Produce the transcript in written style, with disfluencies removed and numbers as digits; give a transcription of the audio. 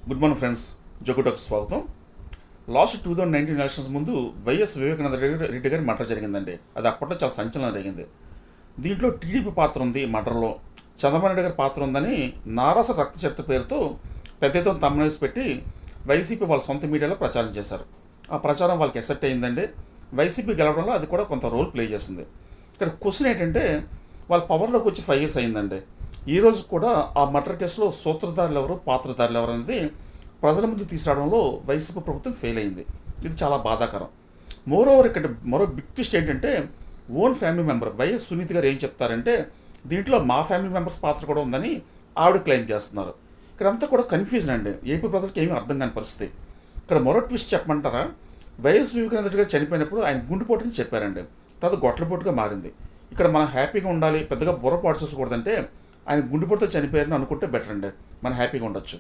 Good morning friends, జోగుటకు స్వాగతం. Last 2019 elections ముందు YS Vivekananda Reddy గారి మర్డర్ జరిగిందండి. అది అప్పట్లో చాలా సంచలనం జరిగింది. దీంట్లో టీడీపీ పాత్ర ఉంది మర్డర్లో, చంద్రబాబు నాయుడు గారి పాత్ర ఉందని నారాస రక్త చరిత్ర పేరుతో పెద్ద ఎత్తున తమ్మునేసి పెట్టి వైసీపీ వాళ్ళ సొంత మీడియాలో ప్రచారం చేశారు. ఆ ప్రచారం వాళ్ళకి ఎసెప్ట్ అయిందండి. వైసీపీ గెలవడంలో అది కూడా కొంత రోల్ ప్లే చేసింది. ఇక్కడ క్వశ్చన్ ఏంటంటే, వాళ్ళ పవర్లోకి వచ్చి 5 years అయిందండి. ఈరోజు కూడా ఆ మర్డర్ కేసులో సూత్రధారులు ఎవరు, పాత్రధారులు ఎవరు అనేది ప్రజల ముందు తీసుకురావడంలో వైసీపీ ప్రభుత్వం ఫెయిల్ అయింది. ఇది చాలా బాధాకరం. మోరోవర్ ఇక్కడ మరో బిగ్ ట్విస్ట్ ఏంటంటే, own family member YS Sunith గారు ఏం చెప్తారంటే, దీంట్లో మా ఫ్యామిలీ మెంబర్స్ పాత్ర కూడా ఉందని ఆవిడ క్లెయిమ్ చేస్తున్నారు. ఇక్కడంతా కూడా కన్ఫ్యూజన్ అండి. ఏపీ ప్రజలకు ఏమీ అర్థం కాని పరిస్థితి. ఇక్కడ మరో ట్విస్ట్ చెప్పమంటారా, వైఎస్ వివేకానంద రెడ్డి గారు చనిపోయినప్పుడు ఆయన గుండెపోటుని చెప్పారండి. తర్వాత గొట్లపోటుగా మారింది. ఇక్కడ మనం హ్యాపీగా ఉండాలి, పెద్దగా బుర్ర పాడు చేసుకోకూడదంటే ఆయన గుండెపోటుతో చనిపోయారని అనుకుంటే బెటర్ అండి. మనం హ్యాపీగా ఉండొచ్చు.